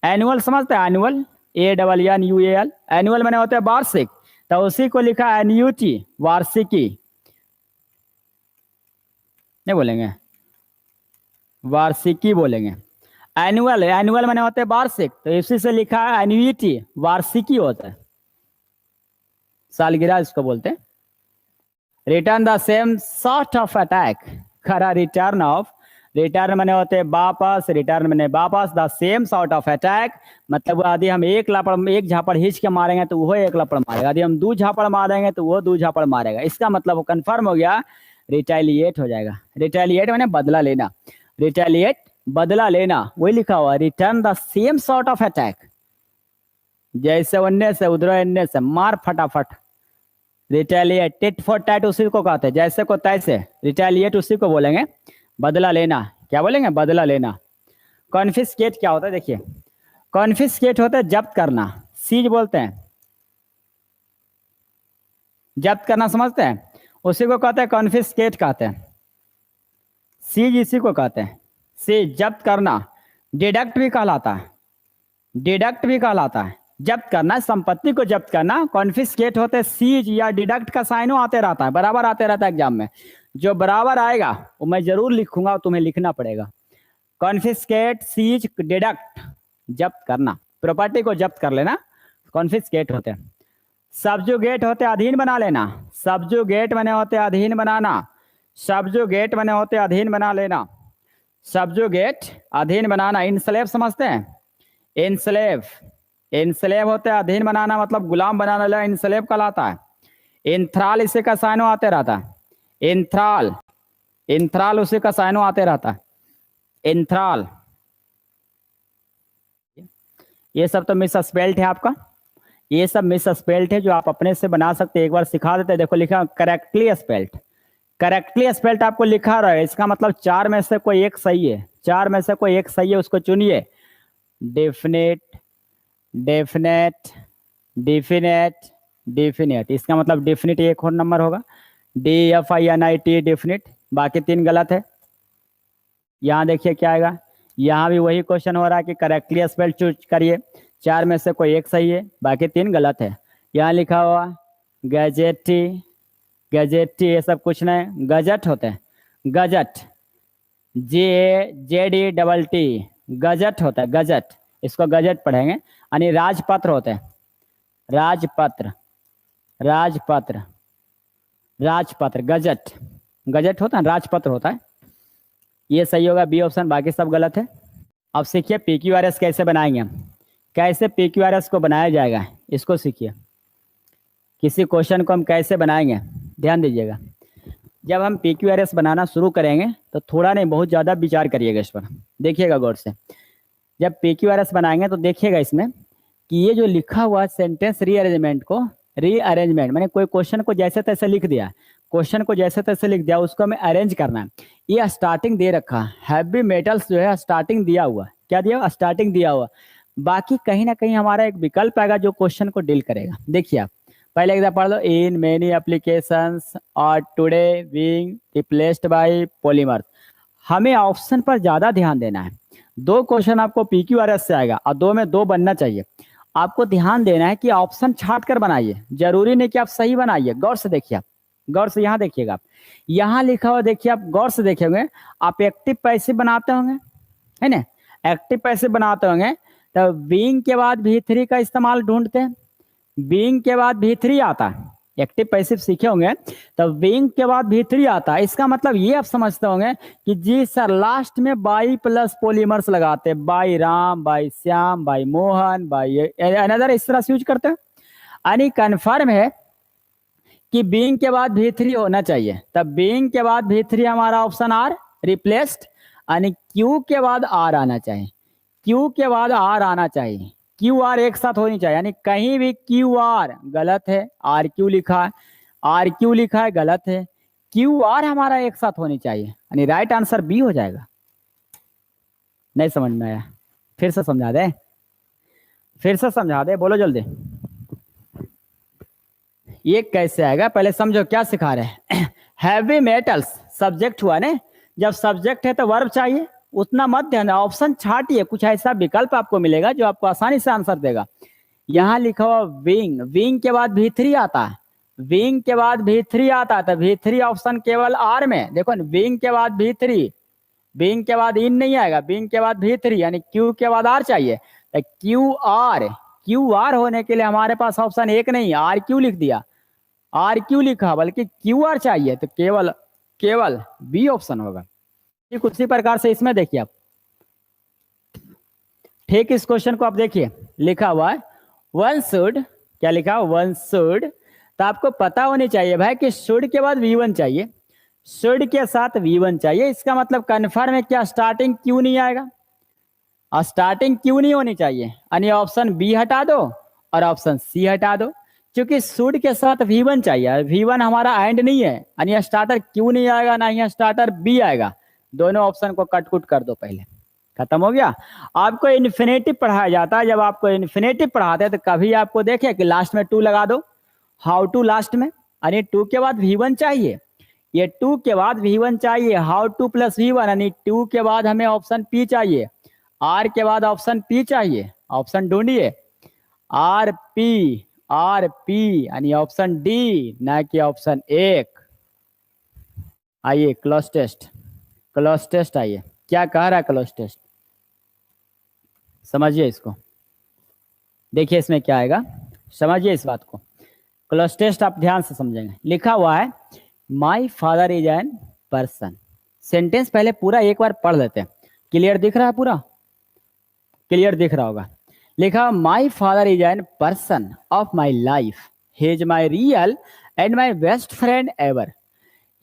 एनुअल समझते हैं, एनुअल, ANNUAL, एनुअल मैंने होते हैं वार्षिक, तो उसी को लिखा एन्युटी, वार्षिकी, नहीं बोलेंगे, वार्षिकी बोलेंगे। एनुअल, एनुअल मैंने होते हैं वार्षिक, तो इसी से लिखा है एन्युटी, वार्षिकी होता है, सालगिरह इसको बोलते हैं। Return the same sort of attack, खरा रिटर्न ऑफ, रिटर्न मैंने होते हैं वापस, रिटर्न मैंने वापस, the same sort of attack मतलब यदि हम एक झापड़ खींच के मारेंगे तो वो एक लपड़ मारेगा, यदि हम दो झापड़ मारेंगे तो वो दो झापड़ मारेगा, इसका मतलब वो कन्फर्म हो गया, रिटेलिएट हो जाएगा। रिटेलिएट मैंने बदला लेना, रिटेलिएट बदला लेना, वही लिखा हुआ, return the same sort of attack, जैसे उन्ने से उधर इन्ने से मार फटाफट, रिटेलिएट, टिट फॉर टैट उसी को कहते हैं, जैसे को तैसे, रिटेलिएट उसी को बोलेंगे, बदला लेना, क्या बोलेंगे, बदला लेना। कॉन्फिस्केट क्या होता है, देखिए कॉन्फिस्केट होता है जब्त करना, सीज बोलते हैं, जब्त करना समझते हैं, उसी को कहते हैं कॉन्फिस्केट कहते हैं, सीज इसी को कहते हैं, सीज जब्त करना, डिडक्ट भी कहलाता है, डिडक्ट भी कहलाता है, जब्त करना, संपत्ति को जब्त करना। कॉन्फिस्केट होते हैं सीज या डिडक्ट का साइनो आते रहता है, बराबर आते रहता है एग्जाम में, जो बराबर आएगा वो मैं जरूर लिखूंगा, तुम्हें लिखना पड़ेगा। कॉन्फिस्केट, सीज, डिडक्ट, जब्त करना, प्रॉपर्टी को जब्त कर लेना, कॉन्फिस्केट होते हैं। सब्जुगेट होते अधीन बना लेना, सब्जुगेट मैंने होते अधीन बनाना, सब्जुगेट मैंने होते अधीन बना लेना, सब्जुगेट अधीन बनाना। इनस्लेव समझते हैं, इनस्लेव, इनस्लेव होते अधीन बनाना मतलब गुलाम बनाना, इनस्लेव कहलाता है। इंथ्राल इसी का साइनो आते रहता है, इंथ्राल, इंथ्राल उसी का साइनो आते रहता है, इंथ्राल। ये सब तो मिस स्पेल्ट है आपका, ये सब मिस स्पेल्ट है जो आप अपने से बना सकते हैं, एक बार सिखा देते हैं। देखो लिखा करेक्टली स्पेल्ट, करेक्टली स्पेल्ट आपको लिखा रहा है, इसका मतलब चार में से कोई एक सही है, चार में से कोई एक सही है, उसको चुनिए। डेफिनेट, डेफिनेट, डिफिनेट, डिफिनेट, इसका मतलब डेफिनेट एक और नंबर होगा, DEFINIT डेफिनेट, बाकी तीन गलत है। यहाँ देखिए क्या आएगा, यहाँ भी वही क्वेश्चन हो रहा है कि करेक्टली स्पेल चूज करिए, चार में से कोई एक सही है, बाकी तीन गलत है। यहाँ लिखा हुआ गजेटी, गजेटी ये सब कुछ नहीं, गजट होते हैं, गजट, GAZET, गजट होता है, गजट, इसको गजट पढ़ेंगे। यानी राजपत्र होते हैं, राजपत्र, राजपत्र, राजपत्र, गजट, गजट होता है, राजपत्र होता है, ये सही होगा बी ऑप्शन, बाकी सब गलत है। अब सीखिए PQRS कैसे बनाएंगे हम, कैसे PQRS को बनाया जाएगा, इसको सीखिए। किसी क्वेश्चन को हम कैसे बनाएंगे, ध्यान दीजिएगा। जब हम PQRS बनाना शुरू करेंगे तो थोड़ा नहीं बहुत ज़्यादा विचार करिएगा इस पर, देखिएगा गौर से। जब PQRS बनाएंगे तो देखिएगा इसमें कि ये जो लिखा हुआ सेंटेंस रीअरेंजमेंट को, रीअरेंजमेंट मैंने कोई क्वेश्चन को जैसे तैसे लिख दिया, क्वेश्चन को जैसे तैसे लिख दिया, उसको हमें अरेंज करना है। ये स्टार्टिंग दे रखा है, हैवी मेटल्स जो है स्टार्टिंग दिया हुआ है, क्या दिया हुआ, स्टार्टिंग दिया हुआ। बाकी कहीं ना कहीं हमारा एक विकल्प आएगा जो क्वेश्चन को डील करेगा। देखिए आप पहले एग्जाम्पल पढ़ लो, in many applications are today being replaced by polymer. हमें ऑप्शन पर ज्यादा ध्यान देना है। दो क्वेश्चन आपको PQRS से आएगा और दो में दो बनना चाहिए। आपको ध्यान देना है कि ऑप्शन छांट कर बनाइए, जरूरी नहीं कि आप सही बनाइए। गौर से देखिए, आप गौर से यहाँ देखिएगा, आप यहाँ लिखा हुआ देखिए, आप गौर से देखेंगे। आप एक्टिव पैसिव बनाते होंगे, है ना, एक्टिव पैसिव बनाते होंगे, तो बीइंग के बाद भी3 का इस्तेमाल ढूंढते हैं। बीइंग के बाद भी3 आता है, एक्टिव पैसिव सीखे होंगे, तो बीइंग के बाद भी3 आता है। इसका मतलब ये आप समझते होंगे कि जी सर लास्ट में बाई प्लस पॉलीमर्स लगाते हैं, by Ram, by Shyam, by Mohan, by another, इस तरह से यूज करते हैं। यानी कन्फर्म है कि बीइंग के बाद भी3 होना चाहिए, तब बीइंग के बाद भी3 हमारा ऑप्शन आर रिप्लेस्ड, यानी क्यू के बाद आर आना चाहिए, क्यू के बाद आर आना चाहिए, क्यू आर एक साथ होनी चाहिए। यानी कहीं भी क्यू आर गलत है, आर क्यू लिखा है, आर क्यू लिखा है गलत है, क्यू आर हमारा एक साथ होनी चाहिए, यानी राइट आंसर बी हो जाएगा। नहीं समझ में आया, फिर से समझा दे, फिर से समझा दे, बोलो जल्दी। ये कैसे आएगा, पहले समझो क्या सिखा रहे हैं। हैवी मेटल्स सब्जेक्ट हुआ ना, जब सब्जेक्ट है तो वर्ब चाहिए, उतना मत ध्यान, ऑप्शन छाटिए, कुछ ऐसा विकल्प आपको मिलेगा जो आपको आसानी से आंसर देगा। यहाँ लिखा हुआ विंग, विंग के बाद भी3 आता है, विंग के बाद भी3 आता है, तो भी3 ऑप्शन केवल आर में देखो, विंग के बाद भी3, विंग के बाद इन नहीं आएगा, विंग के बाद भी3, यानी क्यू के बाद आर चाहिए। तो क्यू आर, क्यू आर होने के लिए हमारे पास ऑप्शन एक नहीं, आर क्यू लिख दिया, आर क्यू लिखा, बल्कि क्यू आर चाहिए, तो केवल केवल बी ऑप्शन होगा। ठीक उसी प्रकार से इसमें देखिए आप, ठीक इस क्वेश्चन को आप देखिए, लिखा हुआ है वन शुड, क्या लिखा है, वन शुड। तो आपको पता होनी चाहिए भाई कि शुड के बाद V1 चाहिए, शुड के साथ V1 चाहिए। इसका मतलब कन्फर्म है क्या स्टार्टिंग क्यों नहीं आएगा, और स्टार्टिंग क्यों नहीं होनी चाहिए, यानी ऑप्शन बी हटा दो और ऑप्शन सी हटा दो, क्योंकि शुड के साथ V1 चाहिए, V1 हमारा एंड नहीं है, यानी स्टार्टर क्यों नहीं आएगा, ना ही स्टार्टर बी आएगा। दोनों ऑप्शन को कट कुट कर दो, पहले खत्म हो गया। आपको इन्फिनेटिव पढ़ाया जाता है, जब आपको इन्फिनेटिव पढ़ाते हैं तो कभी आपको देखे कि लास्ट में 2 लगा दो, हाउ टू लास्ट में, यानी 2 के बाद V1 चाहिए, ये 2 के बाद V1 चाहिए, हाउ टू प्लस V1, यानी 2 के बाद हमें ऑप्शन P चाहिए, R के बाद ऑप्शन P चाहिए, ऑप्शन ढूंढिए, आर पी यानी ऑप्शन डी, ना कि ऑप्शन 1। आइए क्लॉज टेस्ट, क्लॉज टेस्ट आइए, क्या कह रहा है क्लॉज टेस्ट, समझिए इसको, देखिए इसमें क्या आएगा, समझिए इस बात को। क्लॉज टेस्ट आप ध्यान से समझेंगे, लिखा हुआ है my father is an person. Sentence पहले पूरा एक बार पढ़ लेते हैं, क्लियर दिख रहा है, पूरा क्लियर दिख रहा होगा। लिखा my father is an person of my life, he is my real and my best friend ever,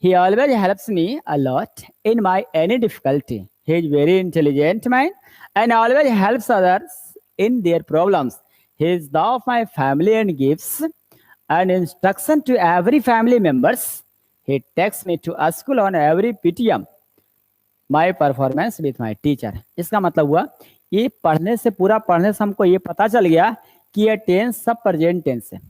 he always helps me a lot in my any difficulty, he is very intelligent man and always helps others in their problems, he is the of my family and gives an instruction to every family members, he takes me to a school on every PTM, my performance with my teacher। इसका मतलब हुआ ये पढ़ने से, पूरा पढ़ने से हमको ये पता चल गया कि ये टेंस सब प्रेजेंट टेंस है।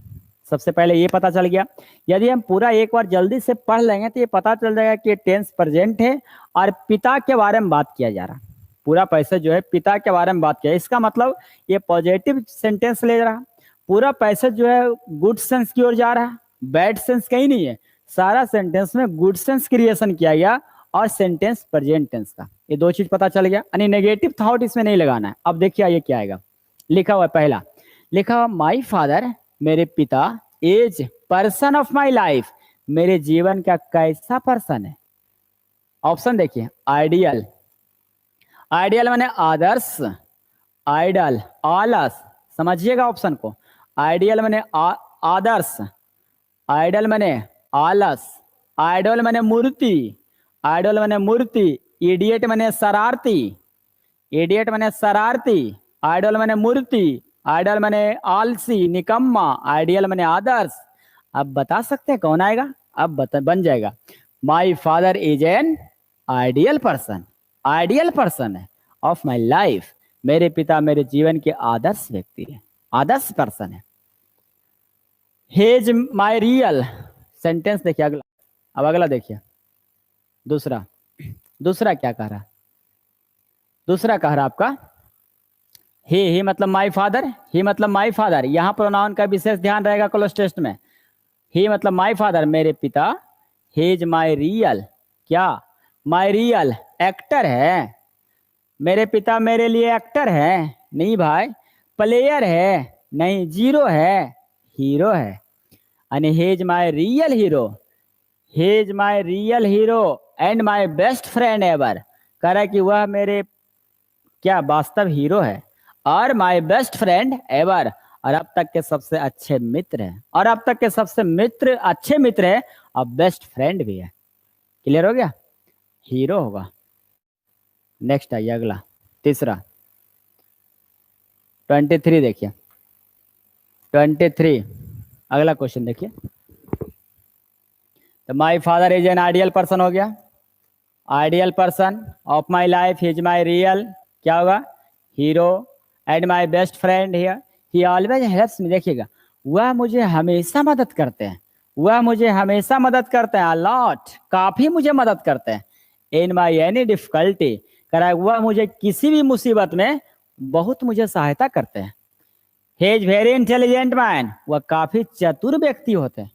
सबसे पहले ये पता चल गया, यदि हम पूरा एक बार जल्दी से पढ़ लेंगे तो ये पता चल जाएगा कि टेंस प्रेजेंट है और पिता के बारे में बात किया जा रहा, पूरा पैसेज जो है पिता के बारे में बात किया, इसका मतलब ये पॉजिटिव सेंटेंस ले रहा, पूरा पैसेज जो है गुड सेंस की ओर जा रहा, बैड सेंस कहीं नहीं है, सारा सेंटेंस में गुड सेंस क्रिएशन किया गया और सेंटेंस प्रेजेंट टेंस का, ये दो चीज पता चल गया, यानी नेगेटिव थॉट इसमें नहीं लगाना है। अब देखिए ये क्या आएगा, लिखा हुआ पहला, लिखा हुआ माई फादर मेरे पिता, as person of my life मेरे जीवन का कैसा पर्सन है, ऑप्शन देखिए आइडियल, आइडियल माने आदर्श, आइडल आलस, समझिएगा ऑप्शन को, आइडियल माने आदर्श, आइडल माने आलस, आइडल माने मूर्ति, आइडल माने मूर्ति, इडियट माने शरारती, इडियट माने शरारती, आइडल माने मूर्ति, आइडल माने आलसी निकम्मा, आइडियल माने आदर्श। अब बता सकते हैं कौन आएगा, अब बन जाएगा my father is an ideal person, ideal person है ऑफ माई लाइफ, मेरे पिता मेरे जीवन के आदर्श व्यक्ति है, आदर्श पर्सन है। He is my real, sentence देखिए अगला। अब अगला देखिए, दूसरा दूसरा क्या कह रहा, दूसरा कह रहा आपका ही मतलब माई फादर, ही मतलब माई फादर। यहाँ प्रोनाउन का विशेष ध्यान रहेगा क्लोज टेस्ट में। ही मतलब माई फादर, मेरे पिता। ही इज माई रियल, क्या माई रियल एक्टर है। मेरे पिता मेरे लिए एक्टर है, नहीं भाई। प्लेयर है, नहीं। जीरो है, हीरो है। यानी he is my real hero, he is my real hero and my best friend ever. कह रहा है कि वह मेरे क्या वास्तव हीरो है और माई बेस्ट फ्रेंड एवर, और अब तक के सबसे अच्छे मित्र है, और अब तक के सबसे मित्र अच्छे मित्र है और बेस्ट फ्रेंड भी है। क्लियर हो गया, हीरो होगा। नेक्स्ट आइए अगला, तीसरा 23 देखिए, 23 अगला क्वेश्चन देखिए। तो my father is an ideal person हो गया, ideal person of my life is my real क्या होगा, hero and my best friend here he always helps me. देखिएगा, वह मुझे हमेशा मदद करते हैं, वह मुझे हमेशा मदद करते हैं, अलॉट काफी मुझे मदद करते हैं। इन माई एनी डिफिकल्टी, कह रहा है वह मुझे किसी भी मुसीबत में बहुत मुझे सहायता करते हैं। He is very intelligent man, वह काफी चतुर व्यक्ति होते हैं,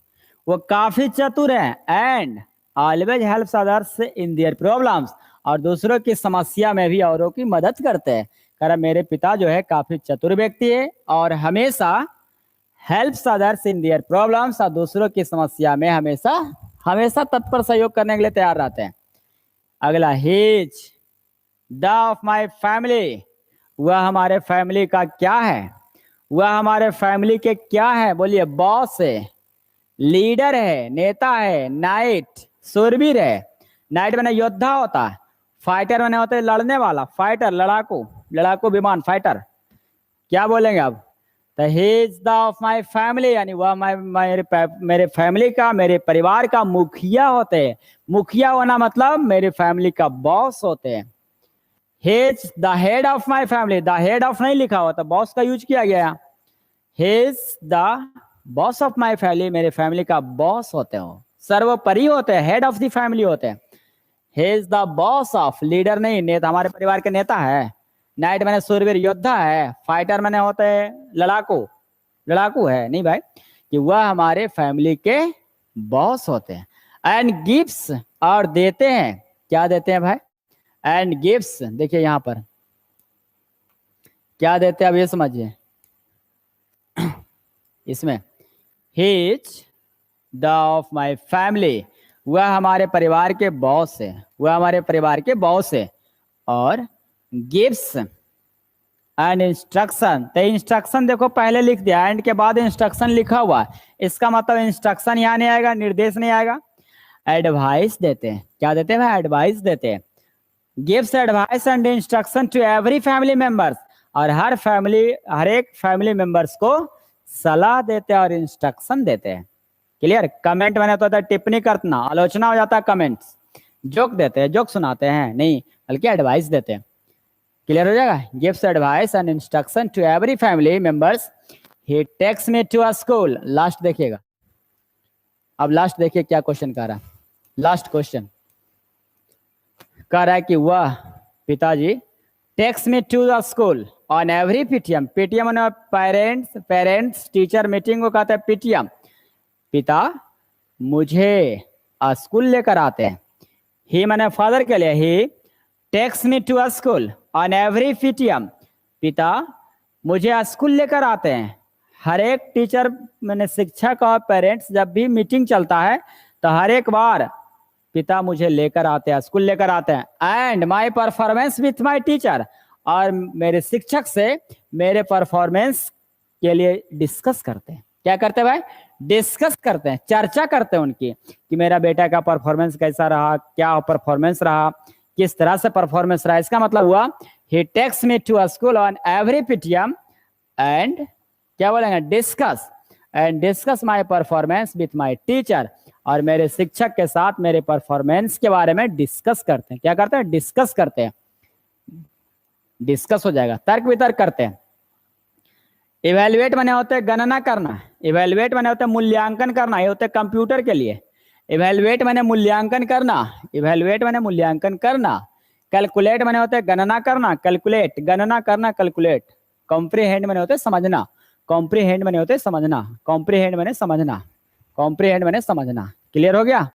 वो काफी चतुर है। And always helps others in their problems, और दूसरों की समस्या में भी औरों की मदद करते हैं। कह रहा मेरे पिता जो है काफी चतुर व्यक्ति है और हमेशा helps others in their problems, और दूसरों की समस्या में हमेशा हमेशा तत्पर सहयोग करने के लिए तैयार रहते हैं। अगला, his the of my family, वह हमारे फैमिली का क्या है, वह हमारे फैमिली के क्या है, बोलिए बॉस है, लीडर है, नेता है, नाइट शूरवीर है। नाइट मैंने योद्धा होता है, फाइटर मैंने होता है लड़ने वाला, फाइटर लड़ाकू, लड़ाकू विमान फाइटर। क्या बोलेंगे अब, तो he is the of my family, यानी वह मेरे फैमिली का, मेरे परिवार का मुखिया होते हैं। मुखिया होना मतलब मेरे फैमिली का बॉस होते हैं। He is the head of my family, the head of नहीं लिखा हुआ, तो बॉस का यूज किया गया। He is the boss of my family, मेरे फैमिली का बॉस होते हो, सर्वोपरि होते हैं, हेड ऑफ द फैमिली होते हैं। He is the boss of, leader नहीं, नेता, हमारे परिवार के नेता है। नाइट मैंने सूरवीर योद्धा है, फाइटर मैंने होते हैं लड़ाकू, लड़ाकू है नहीं भाई, कि वह हमारे फैमिली के बॉस होते हैं। एंड गिफ्ट्स, और देते हैं, क्या देते हैं भाई, एंड गिफ्ट्स। देखिए यहां पर क्या देते हैं, अब ये समझिए इसमें, he is the of my family, वह हमारे परिवार के बॉस है, वह हमारे परिवार के बॉस है। और गिव्स एंड इंस्ट्रक्शन, तो इंस्ट्रक्शन देखो पहले लिख दिया, एंड के बाद इंस्ट्रक्शन लिखा हुआ, इसका मतलब इंस्ट्रक्शन यहाँ नहीं आएगा, निर्देश नहीं आएगा। एडवाइस देते हैं, क्या देते हैं भाई, एडवाइस देते हैं। Gives advice and instruction to every family members, और हर एक फैमिली मेंबर्स को सलाह देते हैं और इंस्ट्रक्शन देते हैं। क्लियर, कमेंट मैंने तो होता है टिप्पणी करना, आलोचना हो जाता है कमेंट्स, जोक देते हैं, जोक सुनाते हैं नहीं, बल्कि एडवाइस देते हैं। क्लियर हो जाएगा, gives advice and instruction to every family members, he takes me to a school. Last देखिएगा, अब लास्ट देखिए क्या क्वेश्चन कह रहा है। लास्ट क्वेश्चन कह रहा है कि वह पिताजी takes me to the school on every PTM, PTM parents teacher meeting को कहते हैं पीटीएम। पिता मुझे स्कूल लेकर आते हैं, ही मैंने फादर के लिए, he takes me to a school on every PTM, पिता मुझे स्कूल लेकर आते हैं। हर एक टीचर मैंने शिक्षक और पेरेंट्स जब भी मीटिंग चलता है तो हर एक बार पिता मुझे लेकर आते हैं, स्कूल लेकर आते हैं। And my performance with my teacher, और मेरे शिक्षक से मेरे परफॉर्मेंस के लिए डिस्कस करते हैं। क्या करते हैं भाई, डिस्कस करते हैं, चर्चा करते हैं उनकी, कि मेरा बेटा का परफॉर्मेंस कैसा रहा, क्या परफॉर्मेंस रहा, किस तरह से परफॉर्मेंस रहा। इसका मतलब हुआ he takes me to a school on every PTM and क्या बोलेंगे, discuss my performance with my teacher, और मेरे शिक्षक के साथ मेरे परफॉर्मेंस के बारे में डिस्कस करते हैं। क्या करते हैं, डिस्कस करते हैं। डिस्कस हो जाएगा। तर्क वितर्क करते हैं। इवेल्युएट माने होते हैं गणना करना, इवेल्युएट माने होते हैं मूल्यांकन करना, ये होते हैं कंप्यूटर के लिए। इवेल्युएट माने मूल्यांकन करना, इवेल्युएट माने मूल्यांकन करना। कैलकुलेट माने होते हैं गणना करना, कैलकुलेट गणना करना, कैलकुलेट। कॉम्प्रीहेंड माने होते हैं समझना, कॉम्प्रीहेंड माने होते हैं समझना, कॉम्प्रीहेंड माने समझना, कॉम्प्रीहेंड माने समझना। क्लियर हो गया?